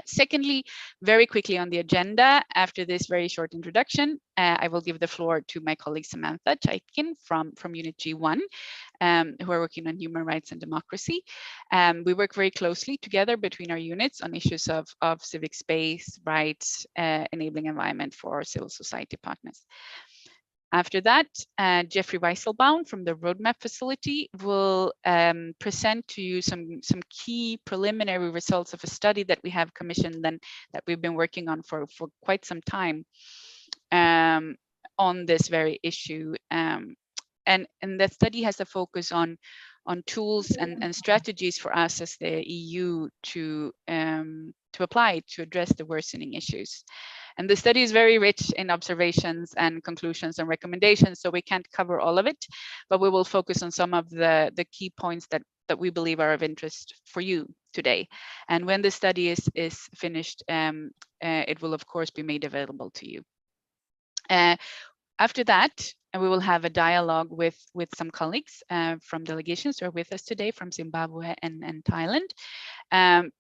Secondly, very quickly on the agenda, after this very short introduction, I will give the floor to my colleague Samantha Chaikin from Unit G1, who are working on human rights and democracy. We work very closely together between our units on issues of civic space, rights, enabling environment for our civil society partners. After that, Jeffrey Weisselbaum from the Roadmap Facility will present to you some key preliminary results of a study that we have commissioned and that we've been working on for quite some time on this very issue. And that study has a focus on tools and strategies for us as the EU to apply to address the worsening issues. And the study is very rich in observations and conclusions and recommendations, so we can't cover all of it, but we will focus on some of the key points that we believe are of interest for you today. And when the study is finished, it will of course be made available to you. After that, we will have a dialogue with some colleagues from delegations who are with us today from Zimbabwe and Thailand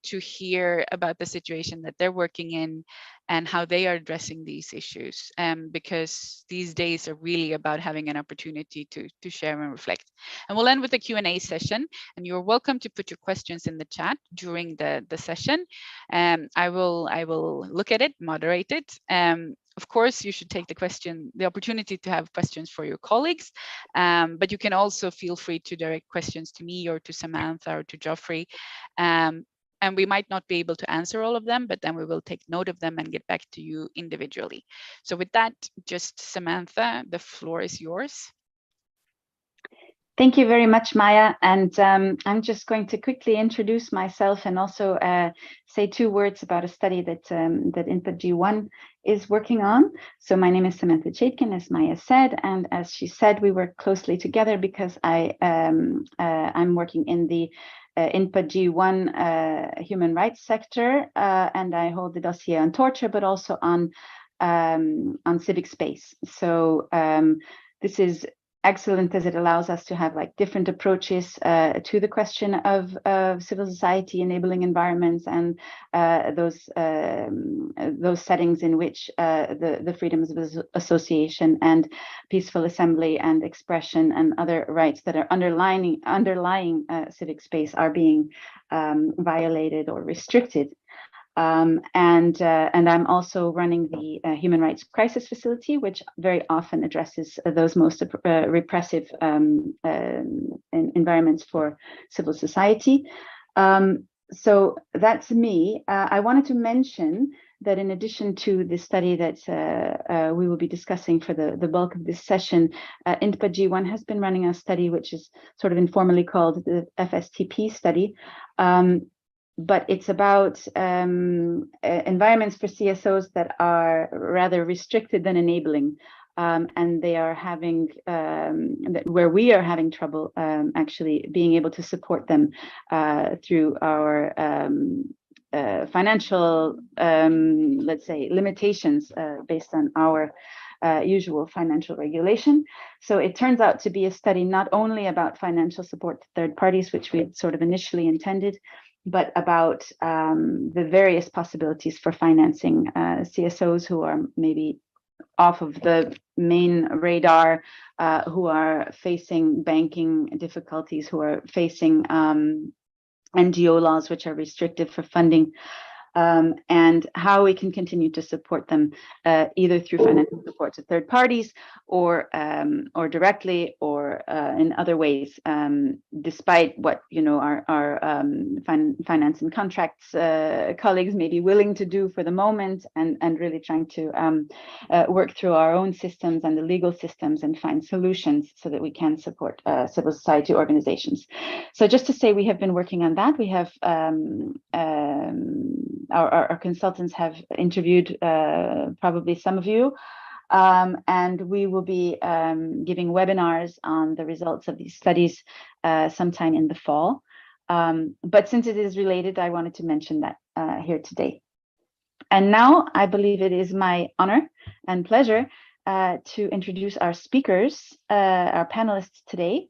to hear about the situation that they're working in and how they are addressing these issues, because these days are really about having an opportunity to share and reflect. And we'll end with a Q&A session, and you're welcome to put your questions in the chat during the session. I will look at it, moderate it. Of course, you should take the opportunity to have questions for your colleagues, but you can also feel free to direct questions to me or to Samantha or to Geoffrey. And we might not be able to answer all of them, but then we will take note of them and get back to you individually. So with that, just Samantha, the floor is yours. Thank you very much, Maya. And I'm just going to quickly introduce myself and also say 2 words about a study that INPA G1 is working on. So my name is Samantha Chaikin, as Maya said, and as she said, we work closely together because I'm working in the INPA G1 human rights sector, and I hold the dossier on torture, but also on civic space. So this is excellent as it allows us to have like different approaches to the question of civil society enabling environments and those settings in which the freedoms of association and peaceful assembly and expression and other rights that are underlying civic space are being violated or restricted. And I'm also running the Human Rights Crisis Facility, which very often addresses those most repressive environments for civil society. So that's me. I wanted to mention that in addition to the study that we will be discussing for the bulk of this session, INPA G1 has been running a study which is sort of informally called the Fstp Study. But it's about environments for CSOs that are rather restricted than enabling, and they are having where we are having trouble actually being able to support them through our financial, let's say, limitations based on our usual financial regulation. So it turns out to be a study not only about financial support to third parties, which we had sort of initially intended, but about the various possibilities for financing CSOs who are maybe off of the main radar, who are facing banking difficulties, who are facing NGO laws which are restrictive for funding, and how we can continue to support them either through financial support to third parties or directly or in other ways, despite what our finance and contracts colleagues may be willing to do for the moment, and really trying to work through our own systems and the legal systems and find solutions so that we can support civil society organizations. So just to say, we have been working on that. We have our consultants have interviewed probably some of you, and we will be giving webinars on the results of these studies sometime in the fall. But since it is related, I wanted to mention that here today. And now I believe it is my honor and pleasure to introduce our speakers, our panelists today.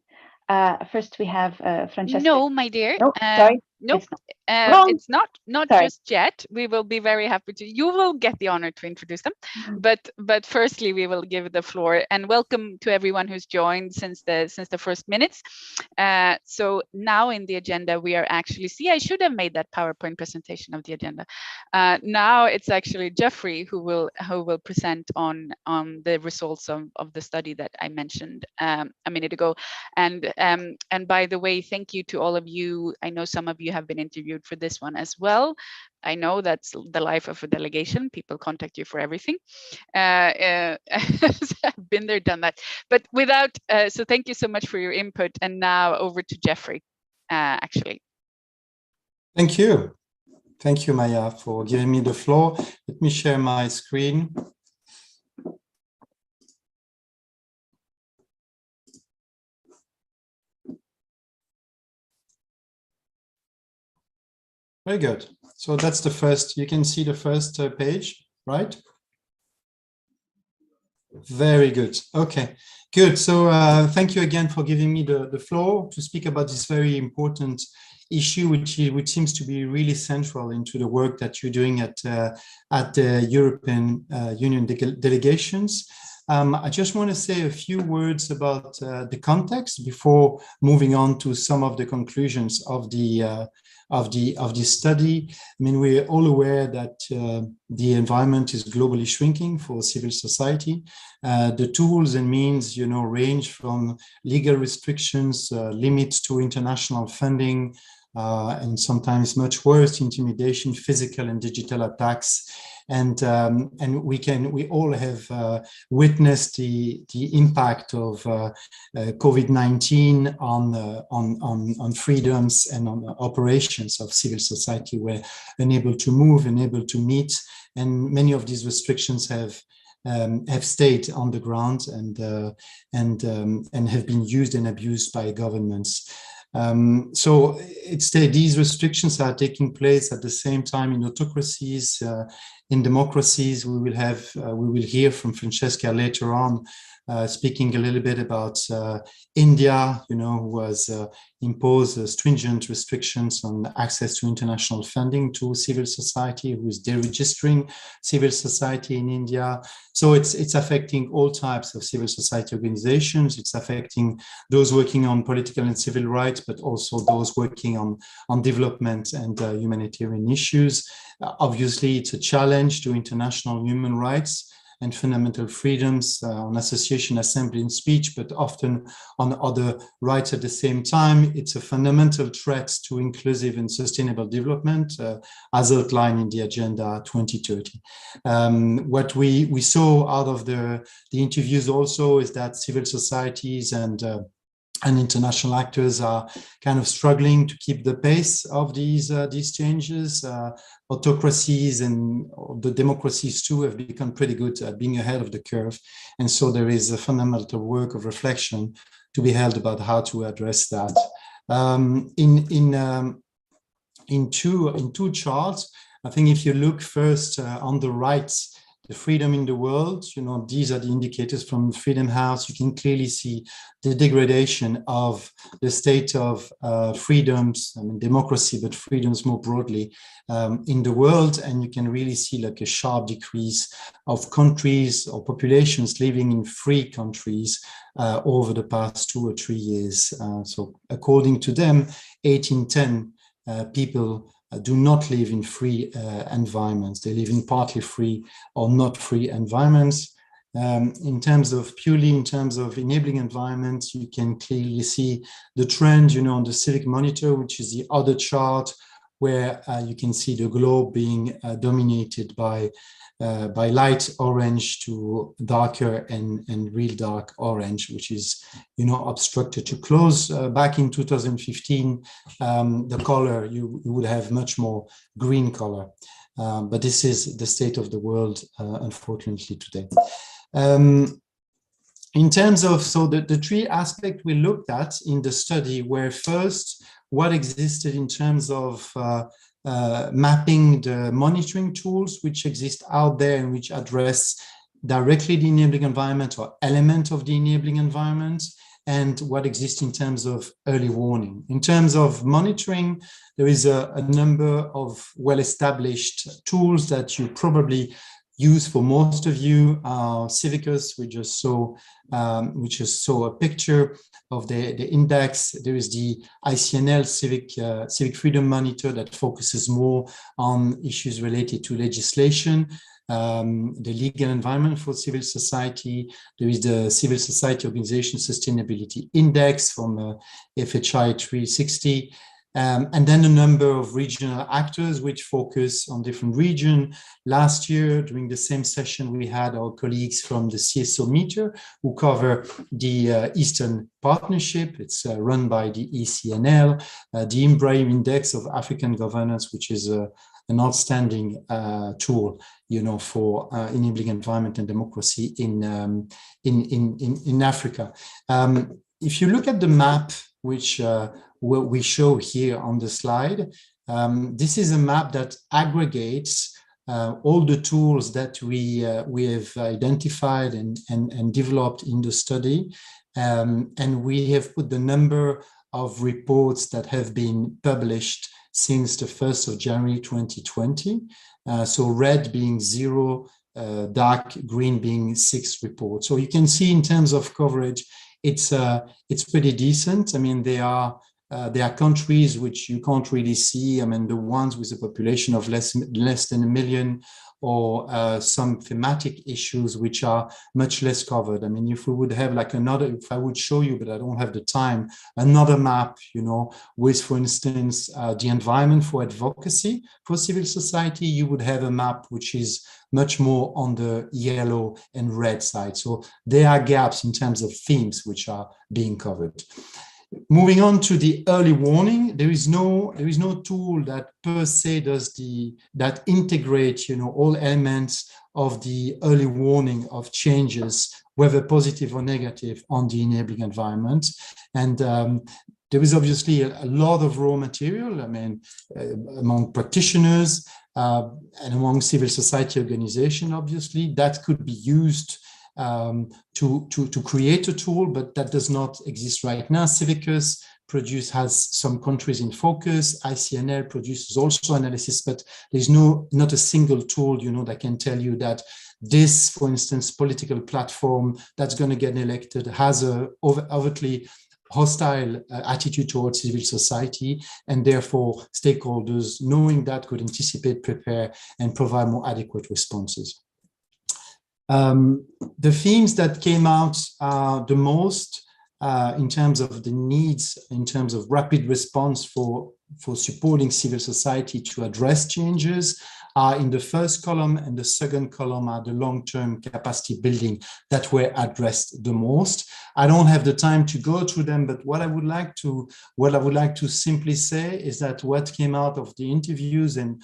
First, we have Francesca. No, my dear. Oh, sorry. Nope, It's not. it's not Sorry. just yet. We will be very happy to. You will get the honor to introduce them, but firstly we will give the floor and welcome to everyone who's joined since the first minutes. So now in the agenda we are actually I should have made that PowerPoint presentation of the agenda. Now it's actually Jeffrey who will present on the results of the study that I mentioned a minute ago. And by the way, thank you to all of you. I know some of you have been interviewed for this one as well. I know that's the life of a delegation. People contact you for everything. I've been there, done that. But without, so thank you so much for your input. And now over to Jeffrey, actually. Thank you. Thank you, Maya, for giving me the floor. Let me share my screen. Very good. So that's the first, you can see the first page, right? Very good. Okay, good. So thank you again for giving me the floor to speak about this very important issue, which seems to be really central into the work that you're doing at the European Union delegations. I just want to say a few words about the context before moving on to some of the conclusions of the study. I mean, we're all aware that the environment is globally shrinking for civil society. The tools and means, range from legal restrictions, limits to international funding, and sometimes much worse, intimidation, physical and digital attacks. And we all have witnessed the impact of COVID-19 on freedoms and on operations of civil society. We're unable to move, unable to meet, and many of these restrictions have stayed on the ground and have been used and abused by governments. So these restrictions are taking place at the same time in autocracies. In democracies, we will hear from Francesca later on, speaking a little bit about India, who has imposed stringent restrictions on access to international funding to civil society, who is deregistering civil society in India. So it's affecting all types of civil society organizations. It's affecting those working on political and civil rights, but also those working on development and humanitarian issues. Obviously, it's a challenge to international human rights and fundamental freedoms on association, assembly, and speech, but often on other rights at the same time. It's a fundamental threat to inclusive and sustainable development, as outlined in the Agenda 2030. What we saw out of the interviews also is that civil societies and international actors are kind of struggling to keep the pace of these changes. Autocracies and the democracies too have become pretty good at being ahead of the curve. And so there is a fundamental work of reflection to be held about how to address that. In two charts, I think if you look first on the right, the freedom in the world, these are the indicators from Freedom House. You can clearly see the degradation of the state of freedoms, democracy, but freedoms more broadly in the world. And you can really see like a sharp decrease of countries or populations living in free countries over the past 2 or 3 years. So according to them, 8 in 10 people do not live in free environments. They live in partly free or not free environments. In terms of enabling environments, you can clearly see the trend, on the Civic Monitor, which is the other chart, where you can see the globe being dominated by light orange to darker and real dark orange, which is, obstructed to close. Back in 2015, the color, you would have much more green color. But this is the state of the world, unfortunately, today. In terms of, the three aspects we looked at in the study were first, what existed in terms of mapping the monitoring tools which exist out there and which address directly the enabling environment or element of the enabling environment, and what exists in terms of early warning. In terms of monitoring, there is a number of well-established tools that you probably use for most of you. Civicus, we just saw a picture of the index. There is the ICNL Civic Freedom Monitor that focuses more on issues related to legislation. The legal environment for civil society. There is the Civil Society Organization Sustainability Index from FHI 360. And then a number of regional actors which focus on different regions. Last year, during the same session, we had our colleagues from the CSO Meter who cover the Eastern Partnership. It's run by the ECNL, the Ibrahim Index of African Governance, which is an outstanding tool, for enabling environment and democracy in Africa. If you look at the map, which we show here on the slide, this is a map that aggregates all the tools that we have identified and developed in the study, and we have put the number of reports that have been published since the 1st of January 2020. So red being 0, dark green being 6 reports. So you can see in terms of coverage, it's pretty decent. I mean, there are countries which you can't really see. I mean, the ones with a population of less than 1 million, or some thematic issues which are much less covered. I mean, if we would have like if I would show you, but I don't have the time, another map, with, for instance, the environment for advocacy for civil society, you would have a map which is much more on the yellow and red side. So there are gaps in terms of themes which are being covered. Moving on to the early warning, there is no tool that per se that integrates all elements of the early warning of changes, whether positive or negative, on the enabling environment. And there is obviously a lot of raw material. I mean, among practitioners and among civil society organizations, obviously, that could be used to create a tool, but that does not exist right now. Civicus has some countries in focus. ICNL produces also analysis, but there's not a single tool, that can tell you that this, for instance, political platform that's going to get elected has a overtly hostile attitude towards civil society, and therefore stakeholders, knowing that, could anticipate, prepare, and provide more adequate responses. The themes that came out the most in terms of the needs, in terms of rapid response for supporting civil society to address changes, are in the first column, and the second column are the long-term capacity building that were addressed the most. I don't have the time to go through them, but what I would like to simply say is that what came out of the interviews, and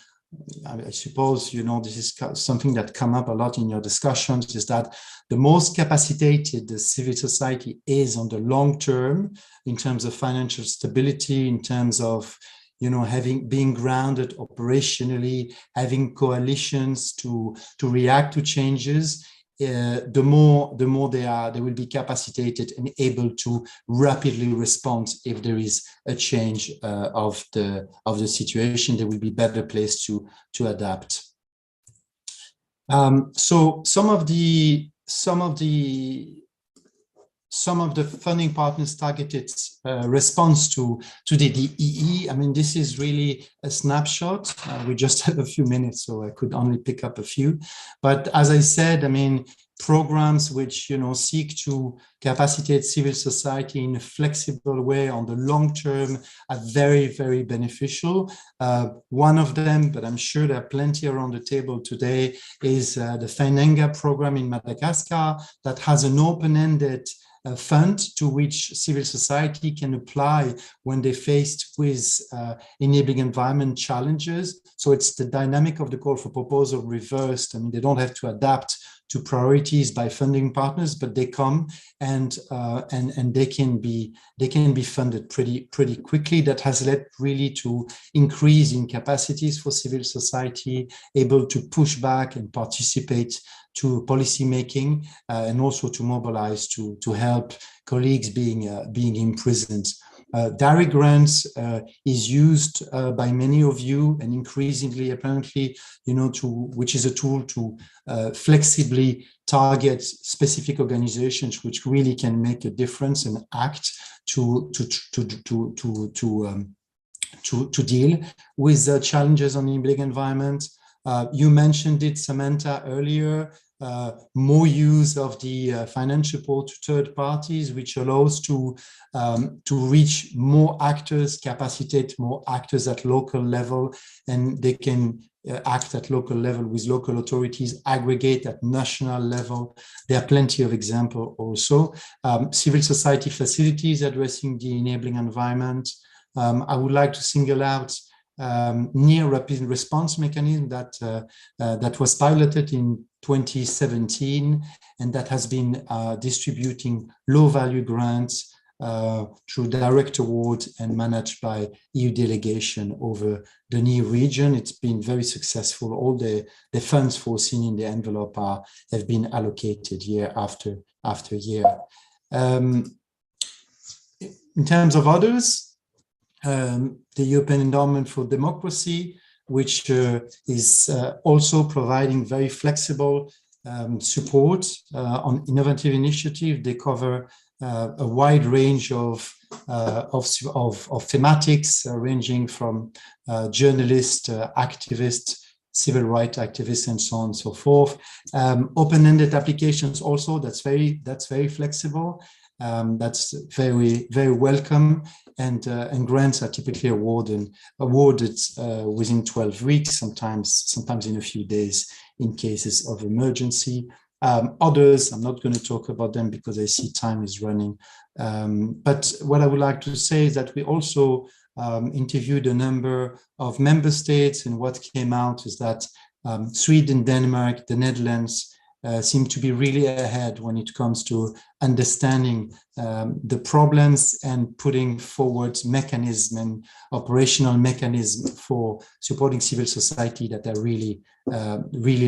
I suppose, this is something that come up a lot in your discussions, is that the most capacitated the civil society is on the long term in terms of financial stability, in terms of, being grounded operationally, having coalitions to react to changes. The more they will be capacitated and able to rapidly respond if there is a change of the situation. They will be better placed to adapt. So some of the funding partners targeted response to the DEE. I mean, this is really a snapshot. We just have a few minutes, so I could only pick up a few. But as I said, I mean, programs which, seek to capacitate civil society in a flexible way on the long term are very, very beneficial. One of them, but I'm sure there are plenty around the table today, is the Fainenga program in Madagascar that has an open-ended fund to which civil society can apply when they're faced with enabling environment challenges. So it's the dynamic of the call for proposal reversed. I mean, they don't have to adapt to priority authorities, by funding partners, but they come and they can be funded pretty quickly. That has led really to increase in capacities for civil society, able to push back and participate to policy making, and also to mobilize to help colleagues being imprisoned. Direct grants is used by many of you, and increasingly, apparently, which is a tool to flexibly target specific organizations which really can make a difference and act to deal with challenges on the enabling environment. You mentioned it, Samantha, earlier. More use of the financial support to third parties, which allows to reach more actors, capacitate more actors at local level, and they can act at local level with local authorities, aggregate at national level. There are plenty of examples also. Civil society facilities addressing the enabling environment. I would like to single out near rapid response mechanism that was piloted in 2017, and that has been distributing low value grants through direct award and managed by EU delegation over the NEAR region. It's been very successful. All the funds foreseen in the envelope have been allocated year after year. In terms of others, the European Endowment for Democracy, which is also providing very flexible support on innovative initiatives. They cover a wide range of thematics, ranging from journalists, activists, civil rights activists, and so on and so forth. Open-ended applications also, that's very flexible. That's very, very welcome, and grants are typically awarded within 12 weeks, sometimes in a few days in cases of emergency. Others, I'm not going to talk about them because I see time is running. But what I would like to say is that we also interviewed a number of member states, and what came out is that Sweden, Denmark, the Netherlands seem to be really ahead when it comes to understanding the problems and putting forward mechanism and operational mechanism for supporting civil society that are really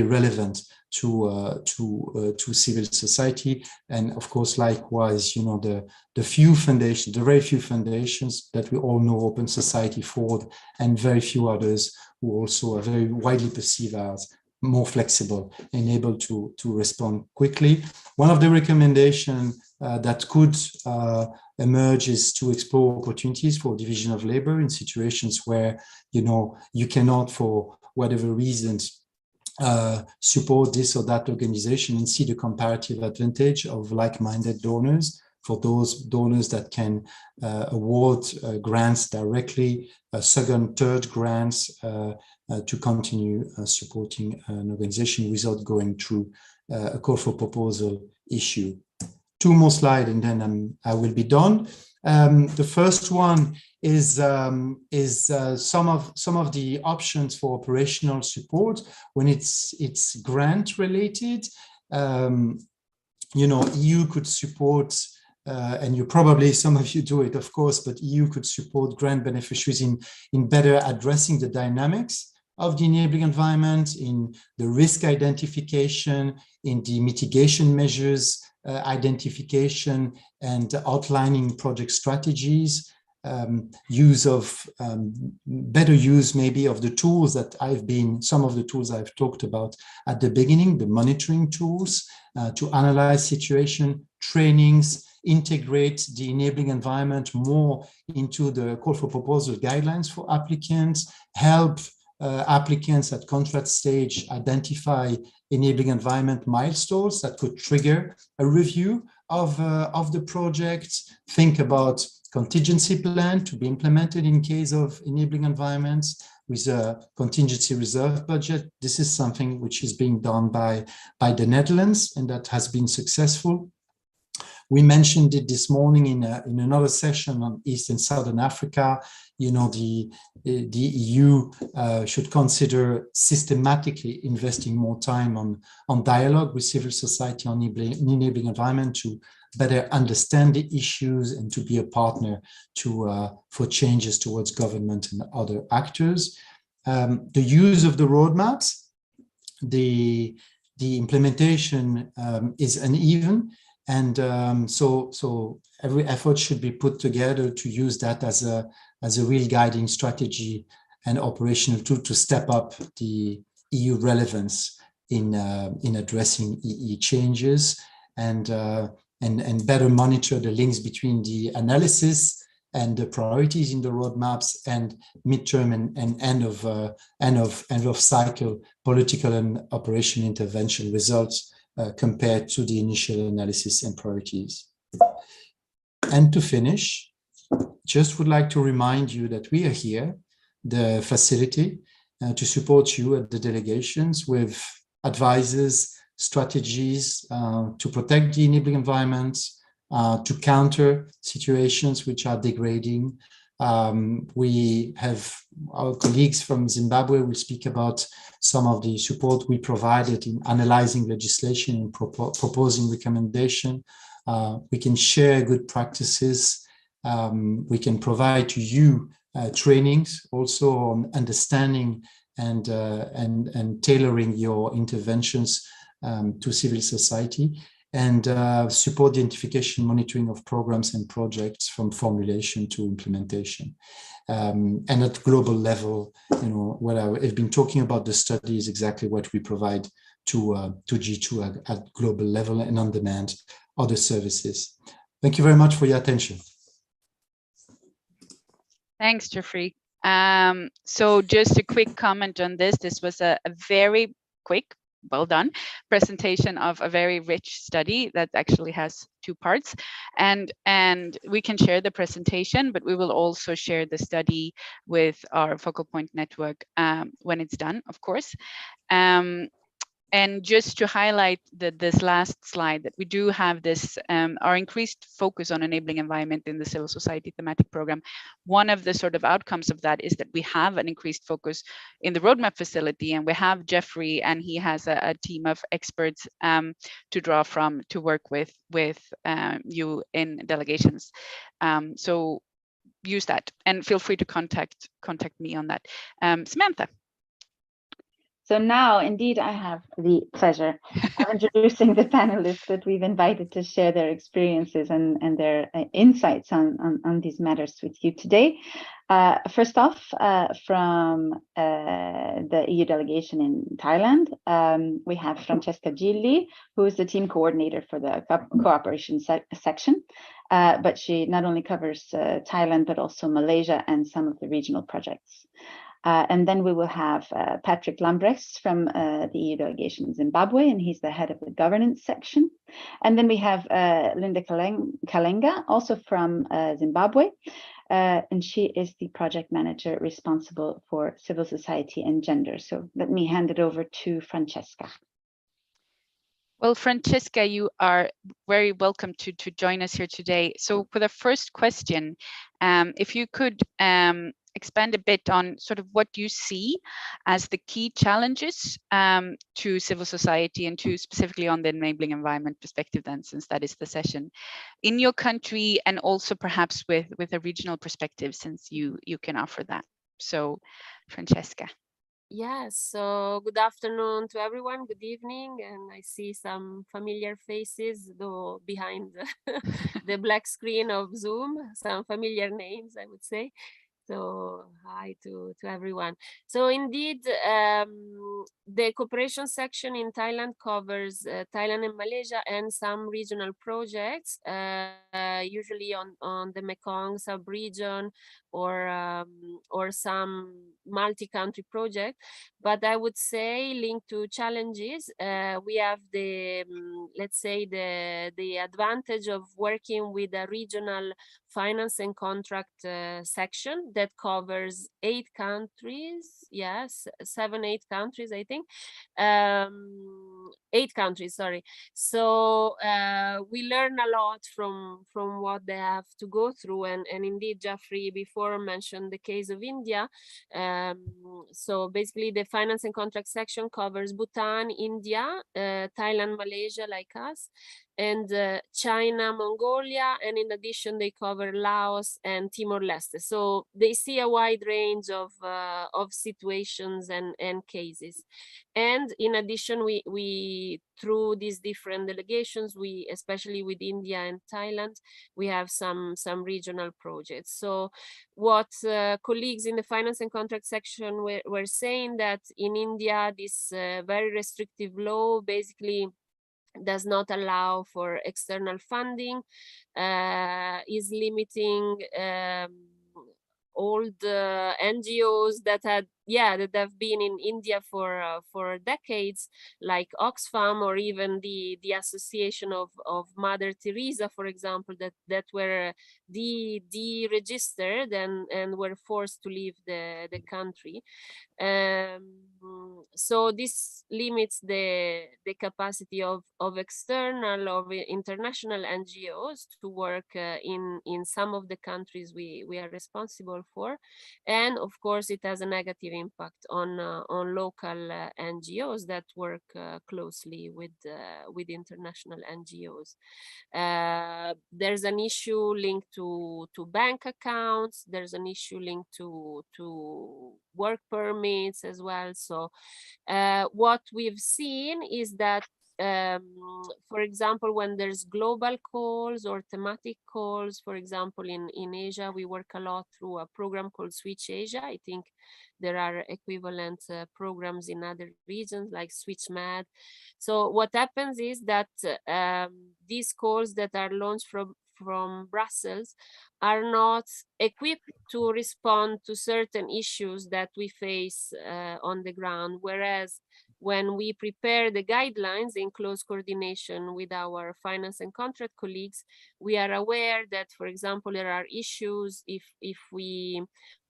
relevant to civil society. And of course, likewise, the very few foundations that we all know, Open Society, Ford, and very few others who also are very widely perceived as more flexible and able to respond quickly. One of the recommendations that could emerge is to explore opportunities for division of labor in situations where you cannot, for whatever reasons, support this or that organization, and see the comparative advantage of like-minded donors. For those donors that can award grants directly, second, third grants to continue supporting an organization without going through a call for proposal issue. Two more slides and then I will be done. The first one is some of the options for operational support when it's grant related. EU could support, and some of you do it, of course, but EU could support grant beneficiaries in better addressing the dynamics of the enabling environment, in the risk identification, in the mitigation measures identification, and outlining project strategies, better use maybe of the tools that some of the tools I've talked about at the beginning, the monitoring tools to analyze situation, trainings, integrate the enabling environment more into the call for proposal guidelines for applicants, help applicants at contract stage identify enabling environment milestones that could trigger a review of the project, think about contingency plan to be implemented in case of enabling environments with a contingency reserve budget. This is something which is being done by the Netherlands, and that has been successful. We mentioned it this morning in another session on East and Southern Africa. You know, the EU should consider systematically investing more time on dialogue with civil society on enabling environment to better understand the issues and to be a partner for changes towards government and other actors. The use of the roadmaps, the implementation is uneven, and so every effort should be put together to use that as a real guiding strategy and operational tool to step up the EU relevance in addressing EE changes and better monitor the links between the analysis and the priorities in the roadmaps and midterm and end of cycle political and operational intervention results compared to the initial analysis and priorities. And to finish, just would like to remind you that we are here, the facility, to support you at the delegations with advices, strategies to protect the enabling environment, to counter situations which are degrading. We have our colleagues from Zimbabwe will speak about some of the support we provided in analyzing legislation and proposing recommendation. We can share good practices. We can provide to you trainings also on understanding and tailoring your interventions to civil society, and support the identification monitoring of programs and projects from formulation to implementation. And at global level, you know, what I've been talking about the study is exactly what we provide to G2 at global level and on demand other services. Thank you very much for your attention. Thanks, Jeffrey. So just a quick comment on this. This was a very quick, well done, presentation of a very rich study that actually has 2 parts. And we can share the presentation, but we will also share the study with our focal point network when it's done, of course. And just to highlight this last slide, that we do have this, our increased focus on enabling environment in the civil society thematic program. One of the sort of outcomes of that is that we have an increased focus in the roadmap facility, and we have Jeffrey, and he has a team of experts to draw from to work with you in delegations. So use that and feel free to contact me on that. Samantha. So now, indeed, I have the pleasure of introducing the panelists that we've invited to share their experiences and their insights on these matters with you today. First off, from the EU delegation in Thailand, we have Francesca Gilli, who is the team coordinator for the cooperation section. But she not only covers Thailand, but also Malaysia and some of the regional projects. And then we will have Patrick Lambrechts from the EU delegation in Zimbabwe, and he's the head of the governance section. And then we have Linda Kalenga, also from Zimbabwe, and she is the project manager responsible for civil society and gender. So let me hand it over to Francesca. Well, Francesca, you are very welcome to join us here today. So for the first question, if you could expand a bit on sort of what you see as the key challenges to civil society and to specifically on the enabling environment perspective then, since that is the session in your country, and also perhaps with a regional perspective, since you can offer that. So Francesca. Yes, so good afternoon to everyone, good evening, and I see some familiar faces though behind the black screen of Zoom, some familiar names, I would say. So hi to everyone. So indeed, the cooperation section in Thailand covers Thailand and Malaysia and some regional projects, usually on the Mekong sub-region, or some multi-country project. But I would say, linked to challenges, we have the let's say the advantage of working with a regional finance and contract section that covers 8 countries. Yes, 8 countries, I think. 8 countries, sorry. So we learn a lot from what they have to go through, and indeed Jeffrey before mentioned the case of India. So basically the finance and contract section covers Bhutan, India, Thailand, Malaysia, like us, and China, Mongolia, and in addition they cover Laos and Timor-Leste. So they see a wide range of situations and cases. And in addition, we through these different delegations, we especially with India and Thailand, we have some regional projects. So what colleagues in the finance and contract section were saying, that in India this very restrictive law basically does not allow for external funding, is limiting all the NGOs that have been in India for decades, like Oxfam, or even the Association of Mother Teresa, for example, that were deregistered and were forced to leave the country. So this limits the capacity of external or international NGOs to work in some of the countries we are responsible for, and of course it has a negative impact on local NGOs that work closely with international NGOs. There's an issue linked to bank accounts. There's an issue linked to work permits as well. So what we've seen is that, for example, when there's global calls or thematic calls, for example, in Asia, we work a lot through a program called Switch Asia. I think there are equivalent programs in other regions like SwitchMed. So what happens is that these calls that are launched from Brussels are not equipped to respond to certain issues that we face on the ground, whereas when we prepare the guidelines in close coordination with our finance and contract colleagues, we are aware that, for example, there are issues if we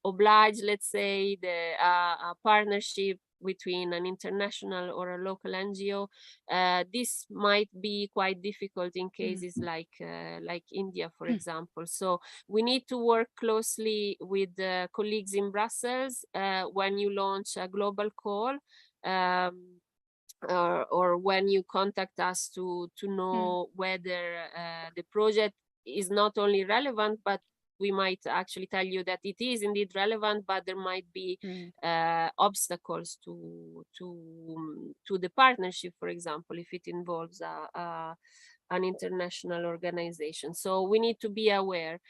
oblige, let's say, a partnership between an international or a local NGO. This might be quite difficult in cases like India, for example. So we need to work closely with colleagues in Brussels when you launch a global call, or when you contact us to know whether the project is not only relevant, but we might actually tell you that it is indeed relevant, but there might be obstacles to the partnership, for example, if it involves an international organization. So we need to be aware.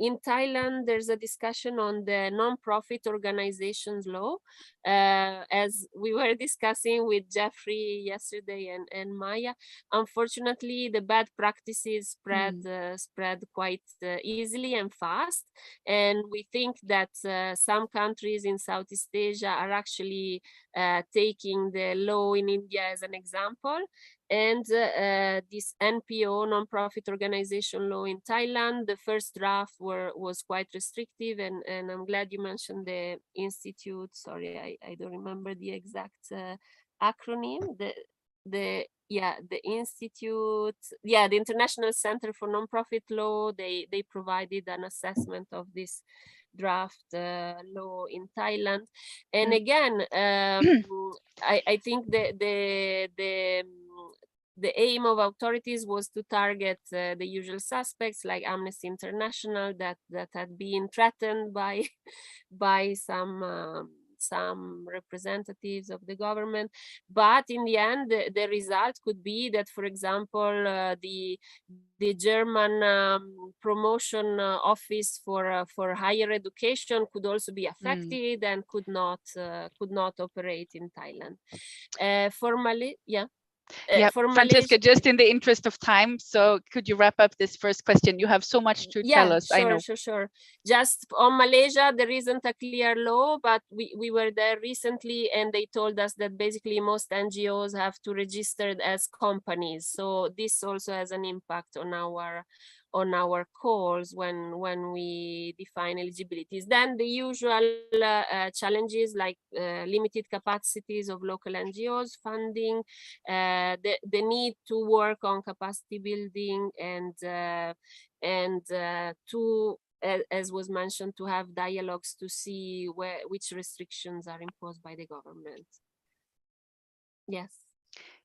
In Thailand, there's a discussion on the non-profit organizations law. As we were discussing with Jeffrey yesterday and Maya, unfortunately, the bad practices spread quite easily and fast. And we think that some countries in Southeast Asia are actually taking the law in India as an example. And this NPO, non-profit organization law in Thailand, the first draft was quite restrictive, and I'm glad you mentioned the institute. Sorry, I don't remember the exact acronym. The institute, the International Center for Nonprofit Law. They provided an assessment of this draft law in Thailand, and again, I think the aim of authorities was to target the usual suspects like Amnesty International that had been threatened by some representatives of the government. But in the end, the result could be that, for example, the German promotion office for higher education could also be affected and could not operate in Thailand. Formally, yeah. Yeah, for Francesca, Malaysia, just in the interest of time, so could you wrap up this first question? You have so much to tell us, I know. Sure. Just on Malaysia, there isn't a clear law, but we were there recently and they told us that basically most NGOs have to register as companies. So this also has an impact on our calls when we define eligibilities. Then the usual challenges like limited capacities of local NGOs, funding, the need to work on capacity building and to, as was mentioned, to have dialogues to see which restrictions are imposed by the government. Yes.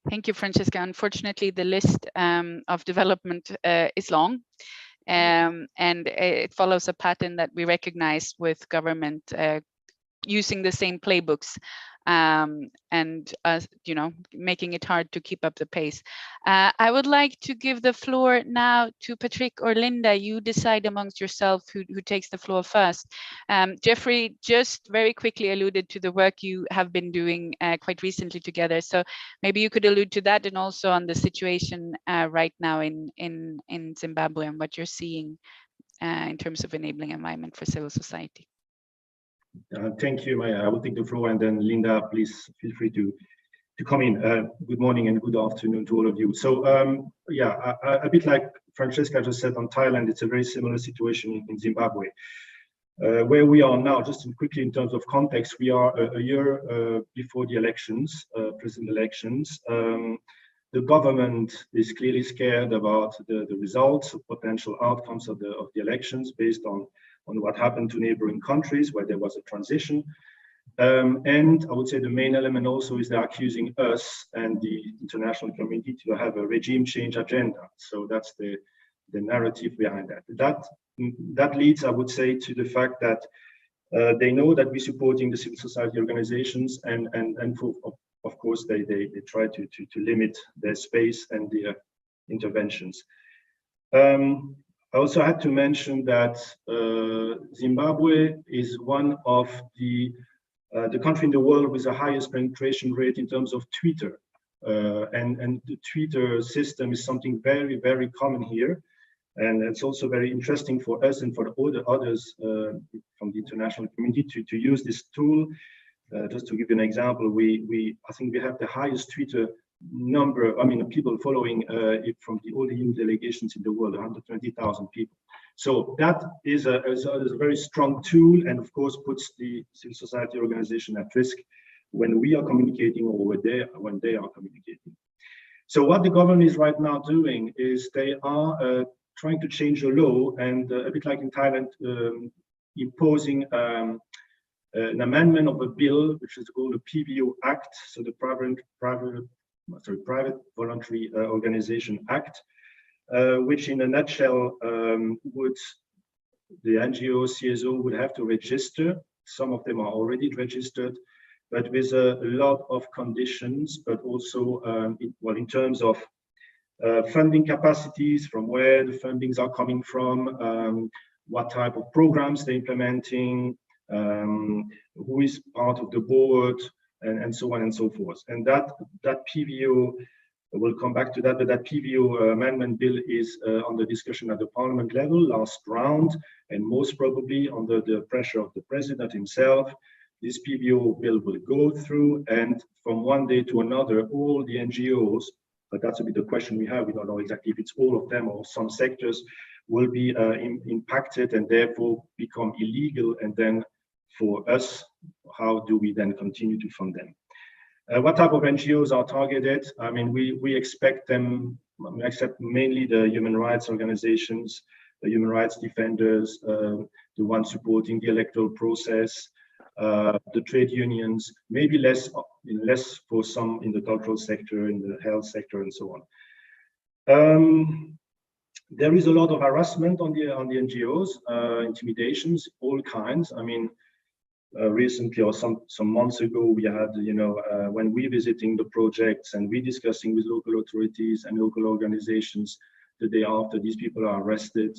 Thank you, Francesca. Unfortunately, the list of development is long, and it follows a pattern that we recognize with government using the same playbooks and you know, making it hard to keep up the pace. I would like to give the floor now to Patrick or Linda. You decide amongst yourself who takes the floor first. Jeffrey just very quickly alluded to the work you have been doing quite recently together. So maybe you could allude to that, and also on the situation right now in Zimbabwe and what you're seeing in terms of enabling environment for civil society. Thank you, Maya. I will take the floor, and then Linda, please feel free to come in. Good morning and good afternoon to all of you. So yeah, a bit like Francesca just said on Thailand, it's a very similar situation in Zimbabwe. Where we are now, just quickly in terms of context, we are a year before the elections, president elections. The government is clearly scared about the results, potential outcomes of the elections based on what happened to neighboring countries where there was a transition. And I would say the main element also is they're accusing us and the international community to have a regime change agenda. So that's the narrative behind that. That leads, I would say, to the fact that they know that we're supporting the civil society organizations, and of course they try to limit their space and their interventions. I also had to mention that Zimbabwe is one of the country in the world with the highest penetration rate in terms of Twitter. And the Twitter system is something very, very common here. And it's also very interesting for us and for all the others from the international community to use this tool. Just to give you an example, I think we have the highest Twitter number, I mean, people following it from all the EU delegations in the world, 120,000 people. So that is a very strong tool, and of course puts the civil society organization at risk when we are communicating or when they are communicating. So what the government is right now doing is they are trying to change the law, and a bit like in Thailand, imposing an amendment of a bill which is called the Pbu Act, so the Private Voluntary Organization Act, which in a nutshell the NGO, CSO would have to register. Some of them are already registered, but with a lot of conditions, but also in terms of funding capacities, from where the fundings are coming from, what type of programs they're implementing, who is part of the board, and so on and so forth. And that PVO, we'll come back to that, but that PVO amendment bill is under discussion at the parliament level, last round, and most probably under the pressure of the president himself, this PVO bill will go through, and from one day to another, all the NGOs, but that's a bit the question we have, we don't know exactly if it's all of them or some sectors, will be impacted and therefore become illegal. And then for us, how do we then continue to fund them? What type of NGOs are targeted? I mean, we expect them, except mainly the human rights organizations, the human rights defenders, the ones supporting the electoral process, the trade unions, maybe less for some in the cultural sector, in the health sector, and so on. There is a lot of harassment on the NGOs, intimidations, all kinds. I mean, recently or some months ago, we had, when we visiting the projects and we discussing with local authorities and local organizations, the day after, these people are arrested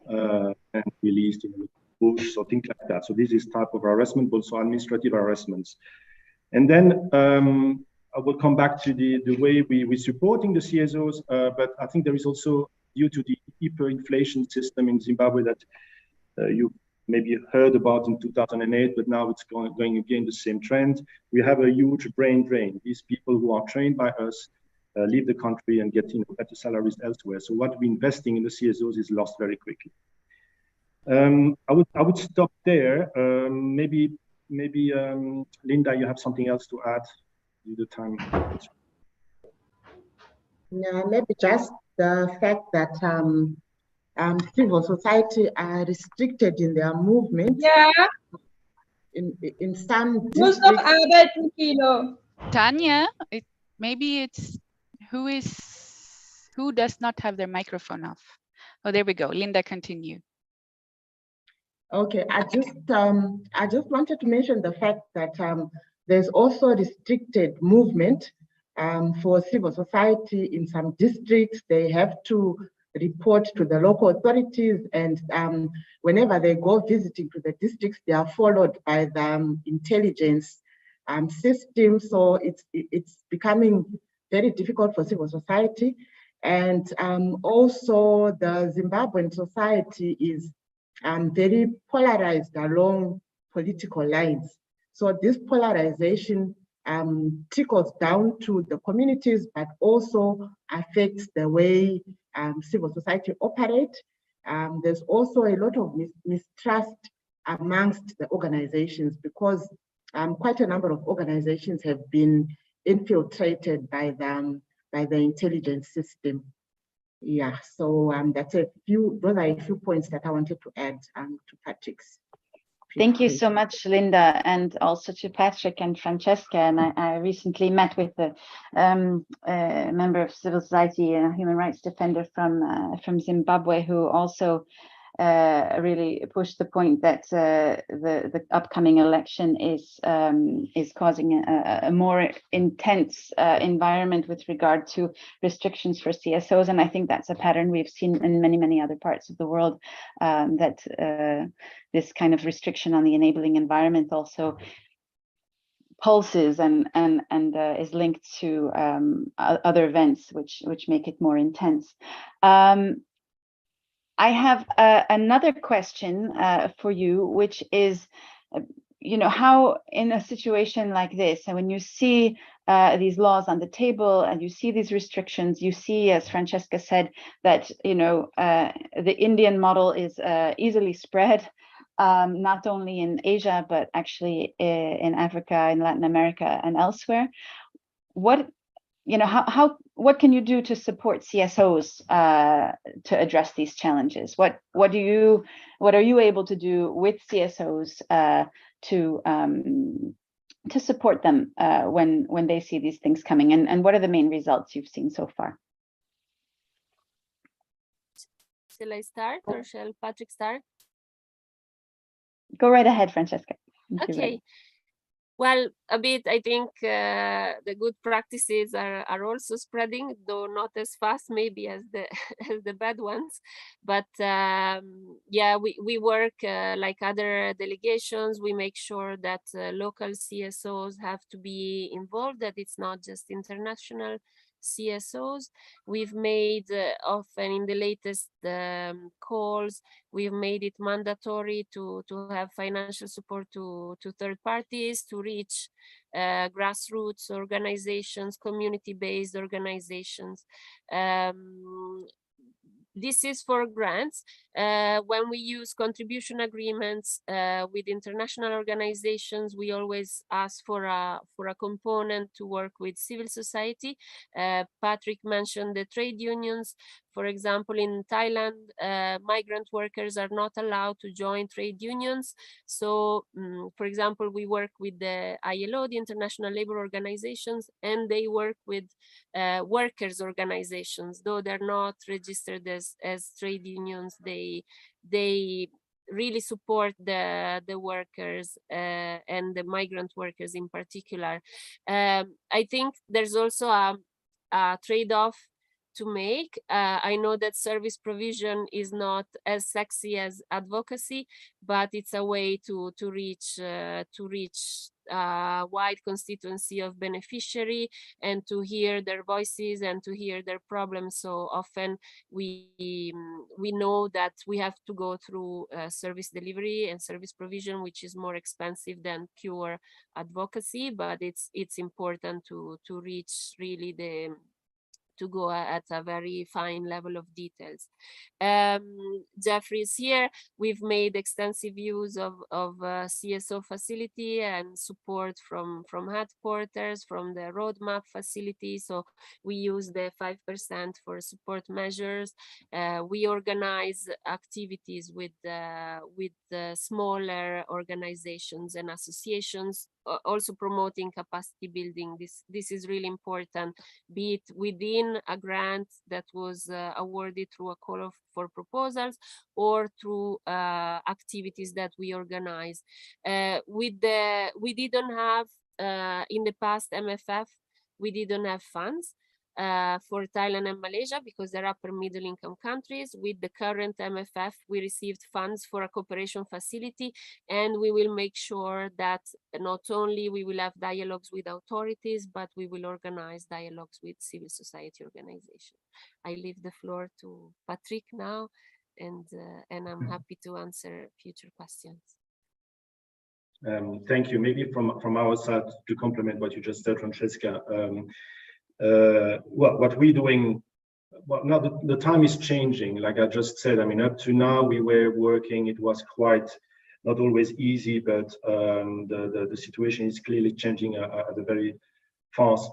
and released in the bush, so things like that. So this is type of harassment, also administrative harassments. And then I will come back to the way we're supporting the CSOs, but I think there is also, due to the hyperinflation system in Zimbabwe that you maybe heard about in 2008, but now it's going again the same trend. We have a huge brain drain. These people who are trained by us leave the country and get better salaries elsewhere. So what we're investing in the CSOs is lost very quickly. I would stop there. Maybe Linda, you have something else to add to the time. Yeah, maybe just the fact that civil society are restricted in their movement. Yeah. In some Most of districts. Arbeit, Kilo. Tanya, maybe it's who does not have their microphone off? Oh, there we go. Linda, continue. Okay, I just wanted to mention the fact that there's also restricted movement for civil society in some districts. They have to report to the local authorities, and whenever they go visiting to the districts, they are followed by the intelligence system. So it's becoming very difficult for civil society. And also the Zimbabwean society is very polarized along political lines. So this polarization trickles down to the communities, but also affects the way civil society operate. There's also a lot of mistrust amongst the organizations, because quite a number of organizations have been infiltrated by the intelligence system. Yeah, so those are a few points that I wanted to add to Patrick's. Thank you so much, Linda, and also to Patrick and Francesca. And I recently met with a member of civil society, a human rights defender from Zimbabwe, who also really pushed the point that the upcoming election is causing a more intense environment with regard to restrictions for CSOs, and I think that's a pattern we've seen in many other parts of the world, that this kind of restriction on the enabling environment also pulses and is linked to other events which make it more intense. I have another question for you, which is, how in a situation like this, and when you see these laws on the table and you see these restrictions, you see, as Francesca said, that the Indian model is easily spread, not only in Asia but actually in Africa, in Latin America, and elsewhere. What can you do to support CSOs to address these challenges? What are you able to do with CSOs to support them when they see these things coming, and what are the main results you've seen so far? Shall I start, or shall Patrick start? Go right ahead, Francesca. Okay. Well, a bit, I think the good practices are also spreading, though not as fast maybe as the as the bad ones. But yeah, we work like other delegations. We make sure that local CSOs have to be involved, that it's not just international CSOs. We've made often in the latest calls, we've made it mandatory to have financial support to third parties, to reach grassroots organizations, community-based organizations. This is for grants. When we use contribution agreements with international organizations, we always ask for a component to work with civil society. Patrick mentioned the trade unions. For example, in Thailand, migrant workers are not allowed to join trade unions. So, for example, we work with the ILO, the International Labour Organizations, and they work with workers' organizations, though they're not registered as trade unions. They really support the workers and the migrant workers in particular. I think there's also a trade-off to make. I know that service provision is not as sexy as advocacy, but it's a way to reach wide constituency of beneficiary and to hear their voices and to hear their problems. So often we know that we have to go through service delivery and service provision, which is more expensive than pure advocacy, but it's important to reach really to go at a very fine level of details. Jeffrey is here. We've made extensive use of CSO facility and support from headquarters, from the roadmap facility. So we use the 5% for support measures. We organize activities with smaller organizations and associations, also promoting capacity building. This is really important, be it within a grant that was awarded through a call for proposals or through activities that we organize. We didn't have in the past MFF, we didn't have funds for Thailand and Malaysia because they're upper middle income countries. With the current MFF, we received funds for a cooperation facility, and we will make sure that not only we will have dialogues with authorities, but we will organize dialogues with civil society organizations. I leave the floor to Patrick now, and I'm happy to answer future questions. Thank you. Maybe from our side, to complement what you just said, Francesca, what we're doing, well, now the time is changing. Like I just said, I mean, up to now we were working, it was quite not always easy, but the situation is clearly changing at a very fast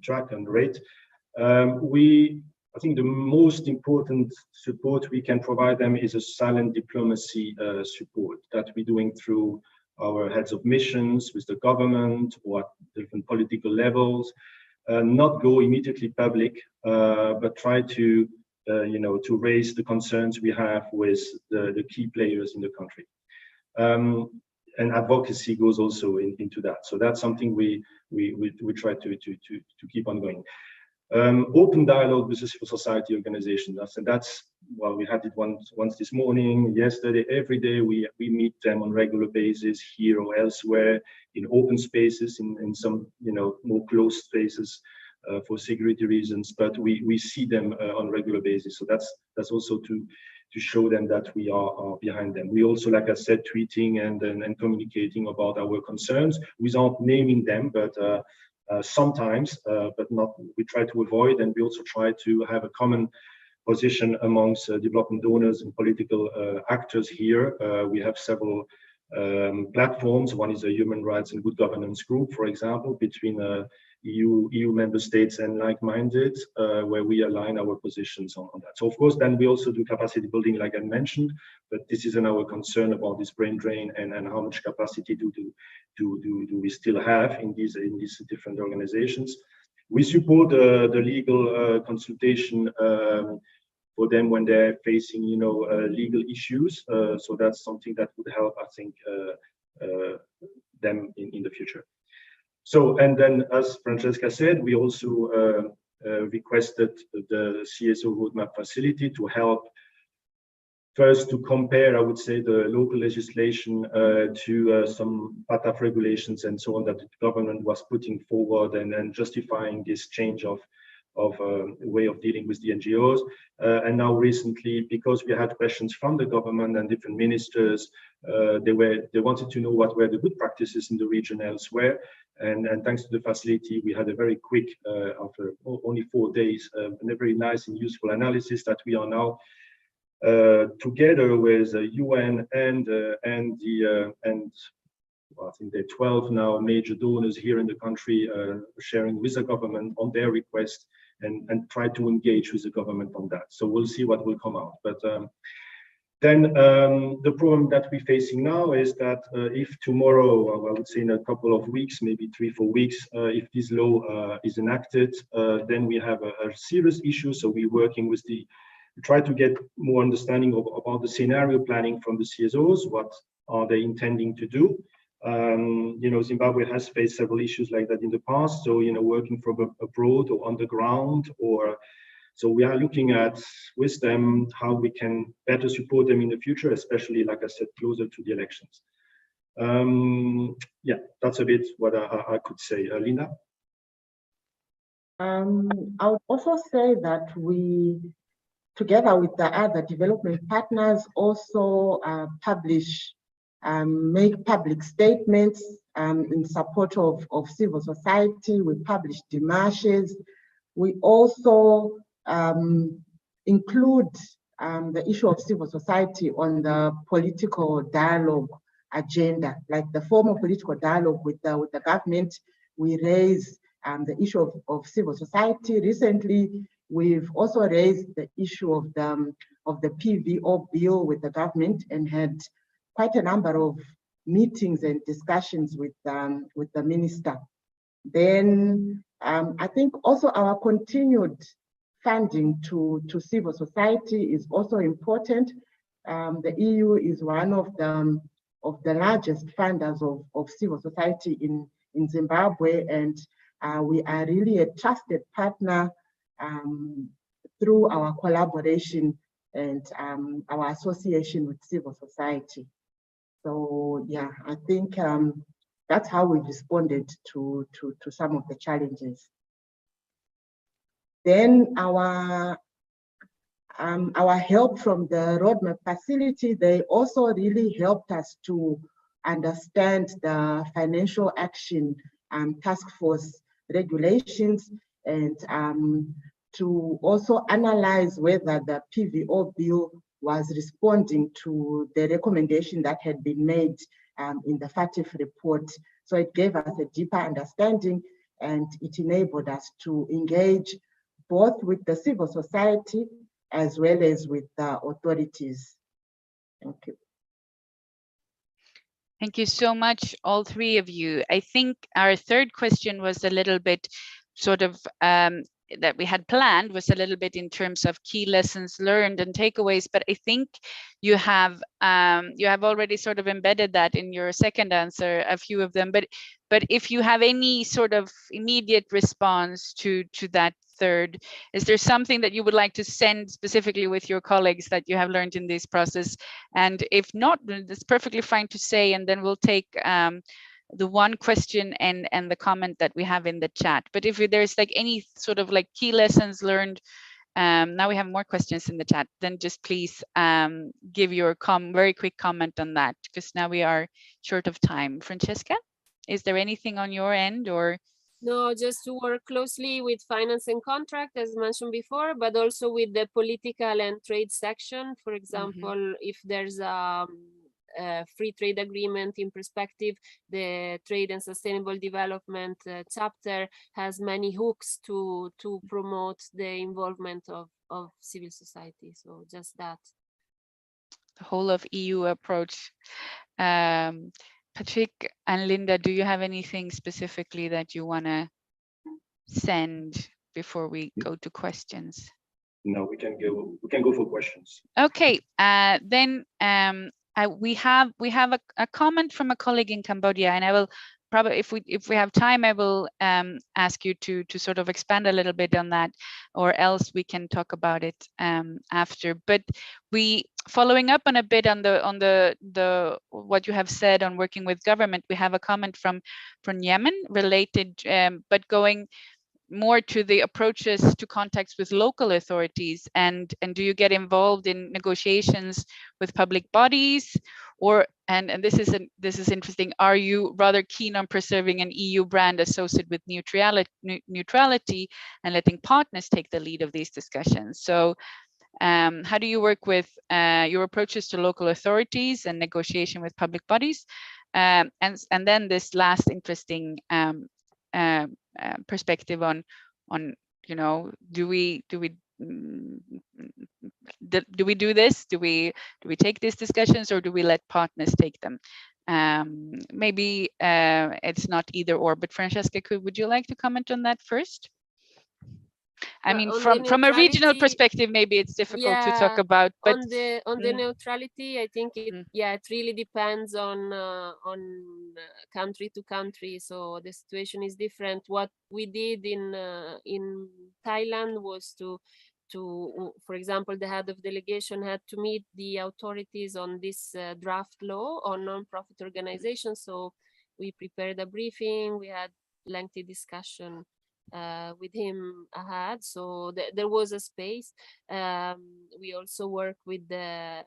track and rate. I think the most important support we can provide them is a silent diplomacy support that we're doing through our heads of missions with the government or at different political levels. Not go immediately public, but try to, to raise the concerns we have with the key players in the country. And advocacy goes also into that. So that's something we try to keep on going. Open dialogue with the civil society organizations. That's well, we had it once this morning, yesterday, every day we meet them on regular basis here or elsewhere in open spaces, in some more closed spaces for security reasons, but we see them on regular basis. So that's also to show them that we are behind them. We also, like I said, tweeting and communicating about our concerns without naming them, but sometimes, but not, we try to avoid, and we also try to have a common position amongst development donors and political actors here. We have several platforms. One is a human rights and good governance group, for example, between EU member states and like-minded, where we align our positions on that. So of course, then we also do capacity building, like I mentioned, but this isn't our concern about this brain drain and how much capacity do we still have in these different organizations. We support the legal consultation for them when they're facing, legal issues. So that's something that would help, I think, them in the future. So, and then as Francesca said, we also requested the CSO roadmap facility to help first to compare, I would say, the local legislation to some PATAF regulations and so on that the government was putting forward and justifying this change of way of dealing with the NGOs. And now recently, because we had questions from the government and different ministers, they wanted to know what were the good practices in the region elsewhere. And thanks to the facility, we had a very quick, after only 4 days, and a very nice and useful analysis that we are now together with UN and I think there are 12 now major donors here in the country sharing with the government on their request and try to engage with the government on that. So we'll see what will come out. But then the problem that we're facing now is that if tomorrow, I would say in a couple of weeks, maybe 3-4 weeks, if this law is enacted, then we have a serious issue. So we're working with try to get more understanding about the scenario planning from the CSOs. What are they intending to do? Zimbabwe has faced several issues like that in the past. So, working from abroad or underground, so we are looking at with them how we can better support them in the future, especially, like I said, closer to the elections. Yeah, that's a bit what I could say. Linda? I would also say that we, together with the other development partners, also make public statements in support of civil society. We publish demarches. We also include the issue of civil society on the political dialogue agenda, like the formal political dialogue with the government. We raise the issue of civil society. Recently, we've also raised the issue of the PVO bill with the government and had quite a number of meetings and discussions with the minister. Then I think also our continued funding to civil society is also important. The EU is one of the largest funders of civil society in Zimbabwe, and we are really a trusted partner through our collaboration and our association with civil society. So yeah, I think that's how we responded to some of the challenges. Then our help from the roadmap facility, they also really helped us to understand the financial action task force regulations and to also analyze whether the PVO bill was responding to the recommendation that had been made in the FATF report. So it gave us a deeper understanding and it enabled us to engage both with the civil society as well as with the authorities. Thank you. Thank you so much, all three of you. I think our third question was a little bit sort of that we had planned was a little bit in terms of key lessons learned and takeaways, but I think you have already sort of embedded that in your second answer, a few of them. But if you have any sort of immediate response to that third, is there something that you would like to send specifically with your colleagues that you have learned in this process? And if not, it's perfectly fine to say, and then we'll take the one question and the comment that we have in the chat. But if there's like any sort of like key lessons learned, now we have more questions in the chat, then just please give your very quick comment on that, because now we are short of time. Francesca, is there anything on your end or? No, just to work closely with finance and contract, as mentioned before, but also with the political and trade section. For example, if there's a free trade agreement in perspective, the trade and sustainable development chapter has many hooks to promote the involvement of civil society. So just that. The whole of EU approach. Patrick and Linda, do you have anything specifically that you want to send before we go to questions? No, we can go for questions. Okay, then we have a comment from a colleague in Cambodia, and I will probably, if we have time, I will ask you to sort of expand a little bit on that, or else we can talk about it after. But following up on a bit on the what you have said on working with government, we have a comment from Yemen related, but going more to the approaches to contacts with local authorities, and do you get involved in negotiations with public bodies, or and this is interesting, are you rather keen on preserving an EU brand associated with neutrality and letting partners take the lead of these discussions? So how do you work with your approaches to local authorities and negotiation with public bodies? And then this last interesting perspective on you know, do we do this? Do we take these discussions, or do we let partners take them? Maybe it's not either or, but Francesca, would you like to comment on that first? I mean, from a regional perspective, maybe it's difficult to talk about, but on the neutrality, I think it it really depends on country to country. So the situation is different. What we did in Thailand was to for example, the head of delegation had to meet the authorities on this draft law on non-profit organizations. So we prepared a briefing, we had lengthy discussion with him ahead, so there was a space. We also work with the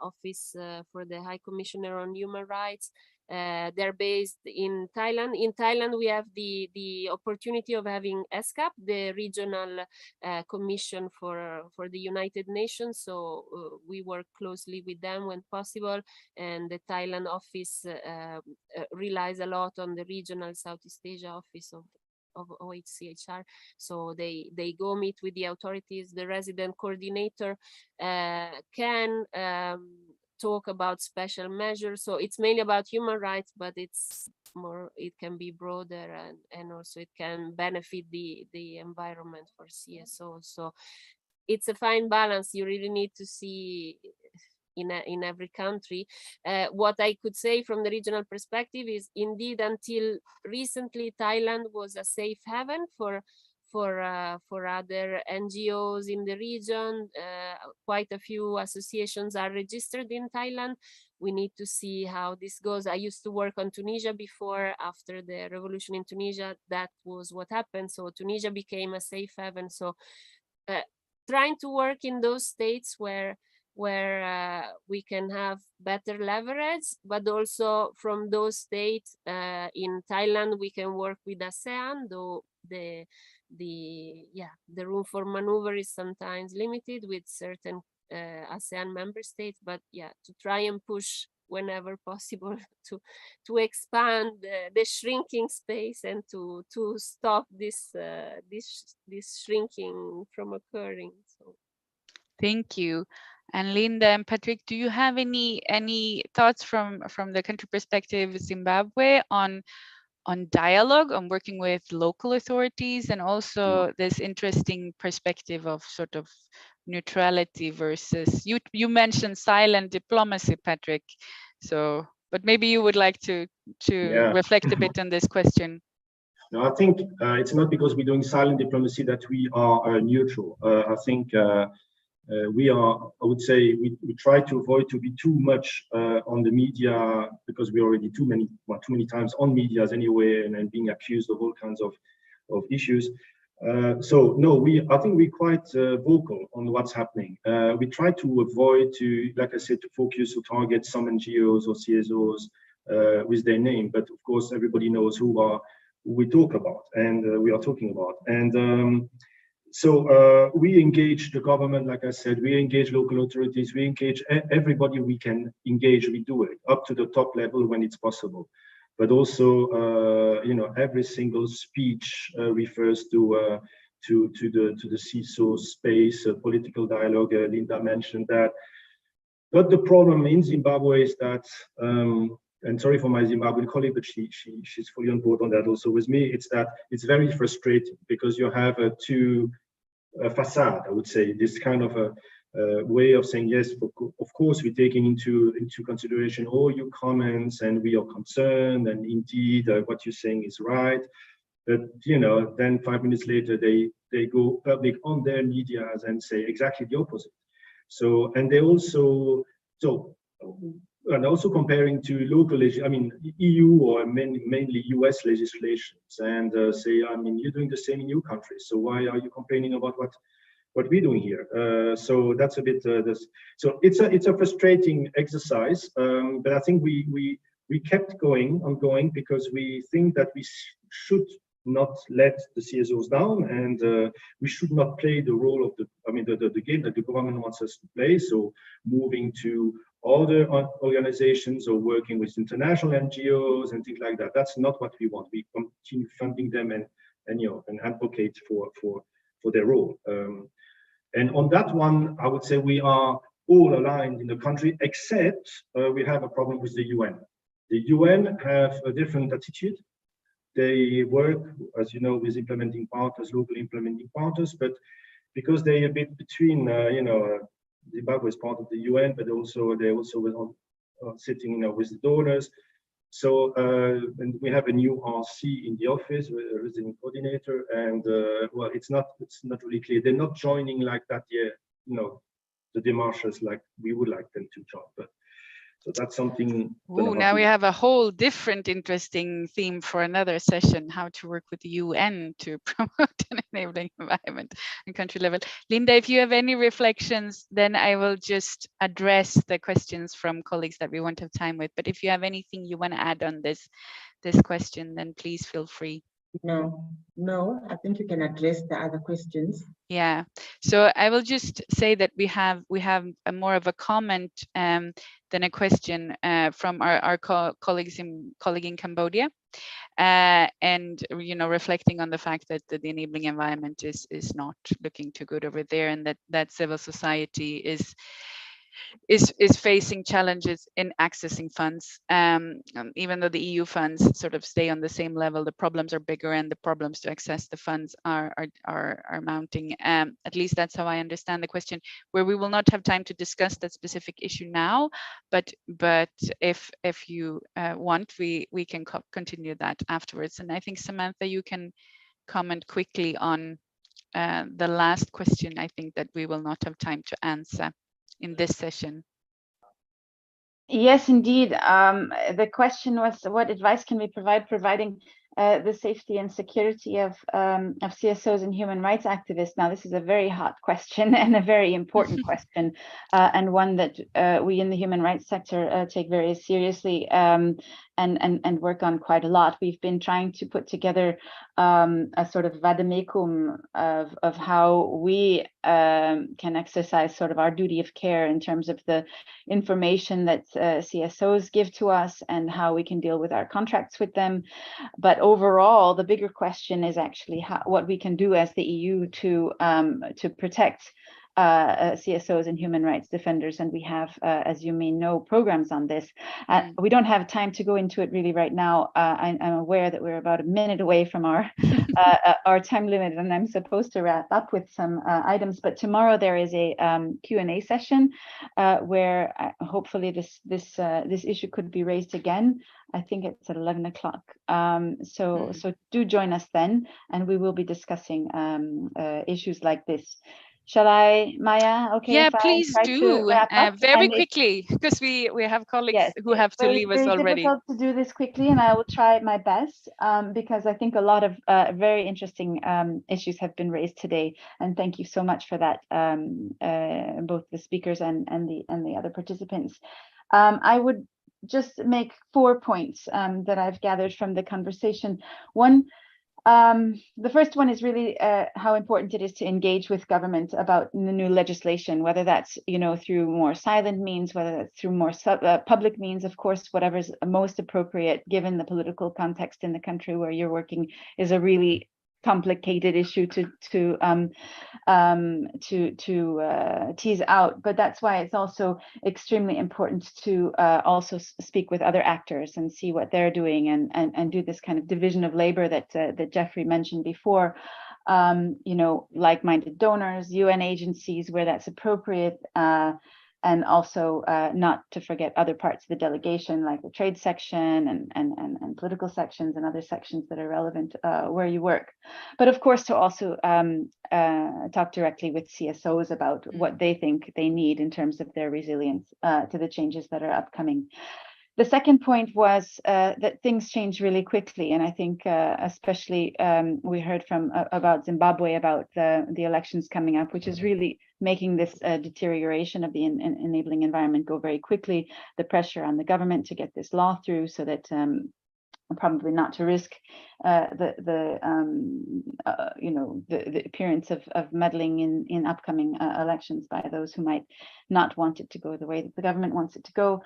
Office for the High Commissioner on Human Rights. They're based in Thailand. In Thailand, we have the opportunity of having ESCAP, the regional commission for the United Nations. So we work closely with them when possible, and the Thailand office relies a lot on the regional Southeast Asia office of OHCHR. So they go meet with the authorities. The resident coordinator can talk about special measures. So it's mainly about human rights, but it's more, it can be broader, and also it can benefit the environment for CSO. So it's a fine balance. You really need to see in every country. What I could say from the regional perspective is, indeed, until recently, Thailand was a safe haven for other NGOs in the region. Quite a few associations are registered in Thailand. We need to see how this goes. I used to work on Tunisia before. After the revolution in Tunisia, that was what happened. So Tunisia became a safe haven. So trying to work in those states where we can have better leverage, but also from those states in Thailand, we can work with ASEAN, though the room for maneuver is sometimes limited with certain ASEAN member states, but yeah, to try and push whenever possible to expand the shrinking space and to stop this shrinking from occurring. So thank you. And Linda and Patrick, do you have any thoughts from the country perspective, Zimbabwe, on dialogue, on working with local authorities, and also this interesting perspective of sort of neutrality versus, you mentioned silent diplomacy, Patrick. So, but maybe you would like to reflect a bit on this question. No, I think it's not because we're doing silent diplomacy that we are neutral. I think we are, I would say, we try to avoid to be too much on the media, because we're already too many times on medias anyway, and being accused of all kinds of issues. So no, I think we're quite vocal on what's happening. We try to avoid to, like I said, to focus or target some NGOs or CSOs with their name, but of course everybody knows who we talk about and we are talking about. And so we engage the government, like I said, we engage local authorities, we engage everybody we can engage, we do it up to the top level when it's possible. But also, you know, every single speech refers to the CSO space, political dialogue. Linda mentioned that. But the problem in Zimbabwe is that, and sorry for my Zimbabwean colleague, but she's fully on board on that also with me. It's that it's very frustrating because you have a facade, I would say, this kind of a way of saying, yes, of course, we're taking into consideration all your comments and we are concerned, and indeed what you're saying is right. But, you know, then 5 minutes later, they go public on their medias and say exactly the opposite. So, and they also, and also comparing to local, I mean, EU or mainly US legislations, and say, I mean, you're doing the same in your country, so why are you complaining about what we're doing here? So that's a bit so it's a frustrating exercise, but I think we kept ongoing because we think that we should not let the CSOs down, and we should not play the role of the game that the government wants us to play. So moving to other organizations or working with international NGOs and things like that, that's not what we want. We continue funding them and you know, and advocate for their role. And on that one, I would say we are all aligned in the country, except we have a problem with the UN. The UN have a different attitude. They work, as you know, with implementing partners, local implementing partners, but because they're a bit between, you know, Zimbabwe is part of the UN, but also they're also sitting, you know, with the donors. So and we have a new RC in the office, a resident coordinator, and well, it's not really clear. They're not joining like that yet, you know, the démarches like we would like them to join. But so that's something. Ooh, now we have a whole different interesting theme for another session, how to work with the UN to promote an enabling environment on country level. Linda, if you have any reflections, then I will just address the questions from colleagues that we won't have time with. But if you have anything you want to add on this question, then please feel free. No, I think you can address the other questions. Yeah, so I will just say that we have a more of a comment than a question from our colleague in Cambodia, and you know, reflecting on the fact that the enabling environment is not looking too good over there, and that civil society is facing challenges in accessing funds. Even though the EU funds sort of stay on the same level, the problems are bigger, and the problems to access the funds are mounting. At least that's how I understand the question, where we will not have time to discuss that specific issue now, but if you want, we can continue that afterwards. And I think, Samantha, you can comment quickly on the last question, I think, that we will not have time to answer in this session. Yes, indeed. The question was, what advice can we provide providing the safety and security of CSOs and human rights activists? Now, this is a very hot question and a very important question, and one that we in the human rights sector take very seriously and work on quite a lot. We've been trying to put together a sort of vademecum of how we can exercise sort of our duty of care in terms of the information that CSOs give to us and how we can deal with our contracts with them. But overall, the bigger question is actually what we can do as the EU to protect CSOs and human rights defenders, and we have, as you may know, programs on this. We don't have time to go into it really right now. I'm aware that we're about a minute away from our time limit, and I'm supposed to wrap up with some items. But tomorrow there is a Q&A session where hopefully this issue could be raised again. I think it's at 11 o'clock. So do join us then, and we will be discussing issues like this. Shall I, Maya? Okay. Yeah, please do. Very quickly, because we have colleagues who have to leave us already. It's difficult to do this quickly, and I will try my best because I think a lot of very interesting issues have been raised today, and thank you so much for that, both the speakers and the other participants. I would just make 4 points that I've gathered from the conversation. One, the first one is really how important it is to engage with government about the new legislation, whether that's, you know, through more silent means, whether that's through more public means, of course, whatever's most appropriate given the political context in the country where you're working is a really complicated issue to tease out. But that's why it's also extremely important to also speak with other actors and see what they're doing and do this kind of division of labor that Jeffrey mentioned before. You know, like-minded donors, UN agencies where that's appropriate, and also not to forget other parts of the delegation, like the trade section and political sections and other sections that are relevant where you work. But of course, to also talk directly with CSOs about what they think they need in terms of their resilience to the changes that are upcoming. The second point was that things change really quickly, and I think especially we heard about Zimbabwe, about the elections coming up, which is really making this deterioration of the enabling environment go very quickly. The pressure on the government to get this law through, so that probably not to risk the appearance of meddling in upcoming elections by those who might not want it to go the way that the government wants it to go.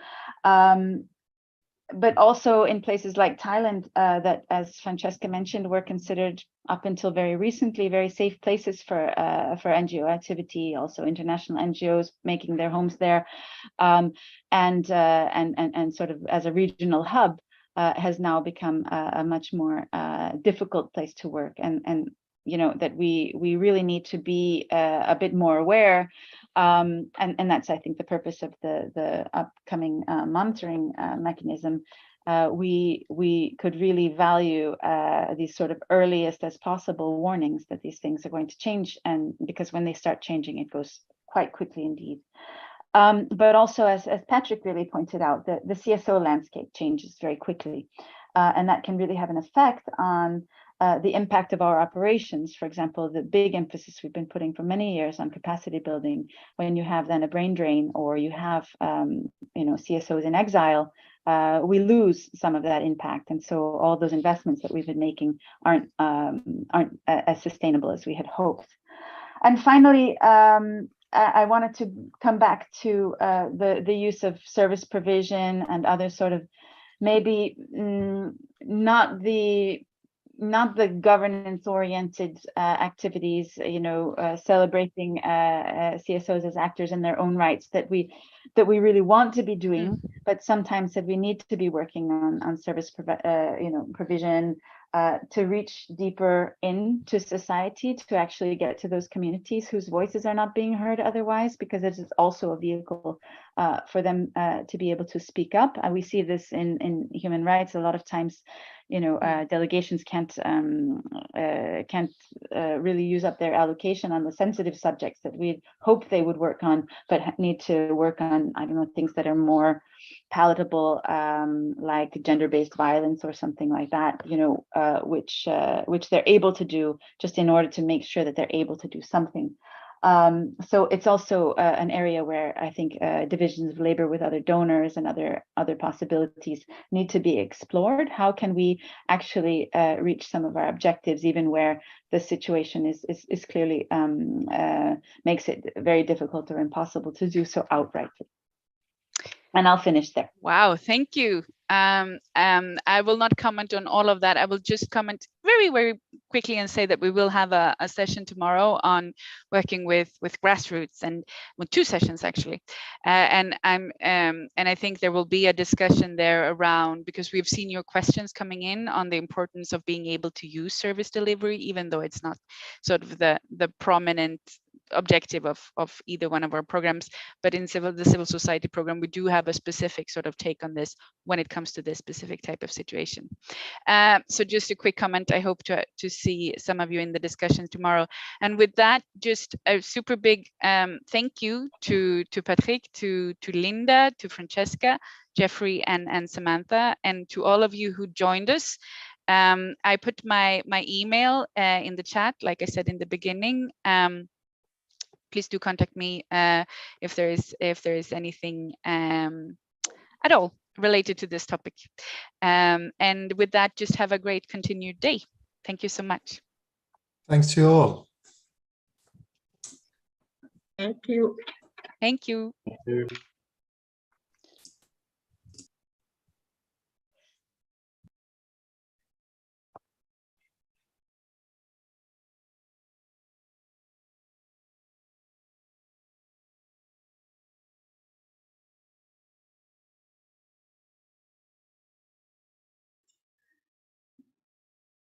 But also in places like Thailand, that, as Francesca mentioned, were considered up until very recently very safe places for NGO activity. Also, international NGOs making their homes there, and sort of as a regional hub, has now become a much more difficult place to work. And you know that we really need to be a bit more aware. And that's, I think, the purpose of the upcoming monitoring mechanism, we could really value these sort of earliest as possible warnings that these things are going to change, and because when they start changing, it goes quite quickly indeed. But also, as Patrick really pointed out, the CSO landscape changes very quickly, and that can really have an effect on the impact of our operations. For example, the big emphasis we've been putting for many years on capacity building, when you have then a brain drain, or you have CSOs in exile, we lose some of that impact, and so all those investments that we've been making aren't as sustainable as we had hoped. And finally, I wanted to come back to the use of service provision and other sort of maybe not the governance-oriented activities, celebrating CSOs as actors in their own rights that we really want to be doing, but sometimes that we need to be working on service provision to reach deeper into society, to actually get to those communities whose voices are not being heard otherwise, because it is also a vehicle for them to be able to speak up. And we see this in human rights a lot of times. Delegations can't really use up their allocation on the sensitive subjects that we hope they would work on, but need to work on, things that are more palatable, like gender-based violence or something like that, which they're able to do just in order to make sure that they're able to do something. So it's also an area where I think divisions of labor with other donors and other possibilities need to be explored. How can we actually reach some of our objectives, even where the situation is clearly makes it very difficult or impossible to do so outrightly? And I'll finish there. Wow, thank you. I will not comment on all of that. I will just comment very, very quickly and say that we will have a session tomorrow on working with grassroots, and well, 2 sessions actually. And I think there will be a discussion there around, because we've seen your questions coming in on the importance of being able to use service delivery, even though it's not sort of the prominent objective of either one of our programs, but in the civil society program, we do have a specific sort of take on this when it comes to this specific type of situation. So just a quick comment. I hope to see some of you in the discussion tomorrow. And with that, just a super big thank you to Patrick, to Linda, to Francesca, Jeffrey, and Samantha, and to all of you who joined us. I put my email in the chat, like I said in the beginning. Please do contact me if there is anything at all related to this topic. And with that, just have a great continued day. Thank you so much. Thanks to you all. Thank you. Thank you. Thank you.